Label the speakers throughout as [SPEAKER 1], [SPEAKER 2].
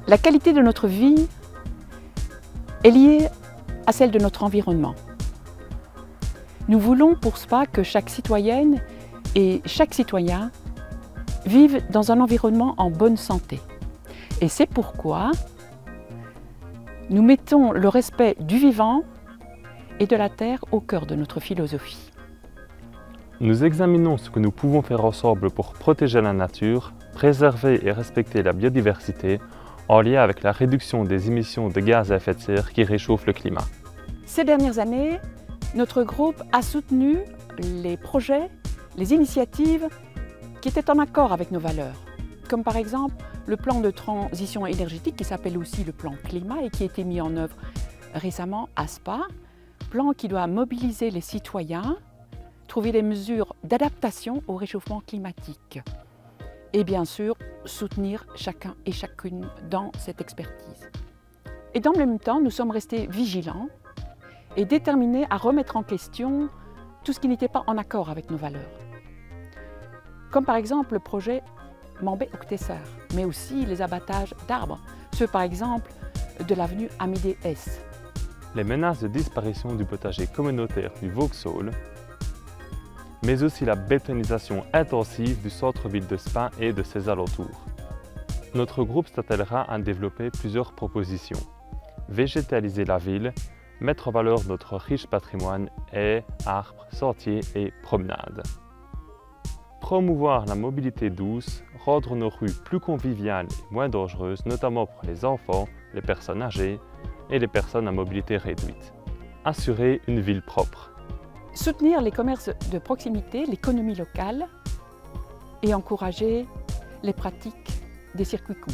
[SPEAKER 1] La qualité de notre vie est liée à celle de notre environnement. Nous voulons pour SPA que chaque citoyenne et chaque citoyen vivent dans un environnement en bonne santé. Et c'est pourquoi nous mettons le respect du vivant et de la terre au cœur de notre philosophie.
[SPEAKER 2] Nous examinons ce que nous pouvons faire ensemble pour protéger la nature, préserver et respecter la biodiversité en lien avec la réduction des émissions de gaz à effet de serre qui réchauffent le climat.
[SPEAKER 1] Ces dernières années, notre groupe a soutenu les projets, les initiatives qui étaient en accord avec nos valeurs, comme par exemple le plan de transition énergétique qui s'appelle aussi le plan climat et qui a été mis en œuvre récemment à SPA, plan qui doit mobiliser les citoyens, trouver des mesures d'adaptation au réchauffement climatique et bien sûr soutenir chacun et chacune dans cette expertise. Et dans le même temps, nous sommes restés vigilants et déterminés à remettre en question tout ce qui n'était pas en accord avec nos valeurs. Comme par exemple le projet Mambé-Octesser, mais aussi les abattages d'arbres, ceux par exemple de l'avenue Amédée S.
[SPEAKER 2] Les menaces de disparition du potager communautaire du Vauxhall, mais aussi la bétonisation intensive du centre-ville de SPA et de ses alentours. Notre groupe s'attellera à développer plusieurs propositions. Végétaliser la ville, mettre en valeur notre riche patrimoine, haies, arbres, sentiers et promenades. Promouvoir la mobilité douce, rendre nos rues plus conviviales et moins dangereuses, notamment pour les enfants, les personnes âgées et les personnes à mobilité réduite. Assurer une ville propre.
[SPEAKER 1] Soutenir les commerces de proximité, l'économie locale et encourager les pratiques des circuits courts.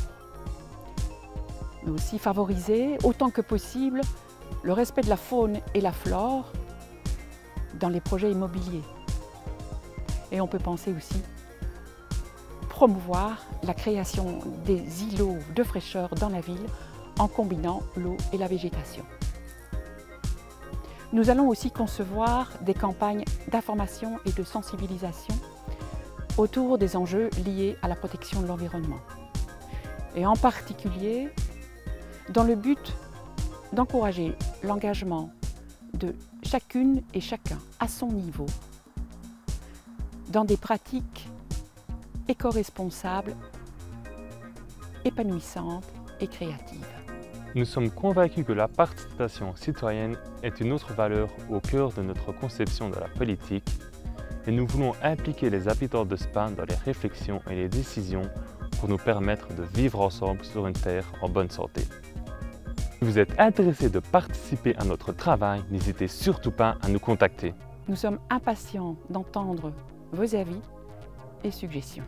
[SPEAKER 1] Mais aussi favoriser autant que possible le respect de la faune et la flore dans les projets immobiliers. Et on peut penser aussi promouvoir la création des îlots de fraîcheur dans la ville en combinant l'eau et la végétation. Nous allons aussi concevoir des campagnes d'information et de sensibilisation autour des enjeux liés à la protection de l'environnement. Et en particulier, dans le but d'encourager l'engagement de chacune et chacun à son niveau dans des pratiques éco-responsables, épanouissantes et créatives.
[SPEAKER 2] Nous sommes convaincus que la participation citoyenne est une autre valeur au cœur de notre conception de la politique et nous voulons impliquer les habitants de SPA dans les réflexions et les décisions pour nous permettre de vivre ensemble sur une terre en bonne santé. Si vous êtes intéressé de participer à notre travail, n'hésitez surtout pas à nous contacter.
[SPEAKER 1] Nous sommes impatients d'entendre vos avis et suggestions.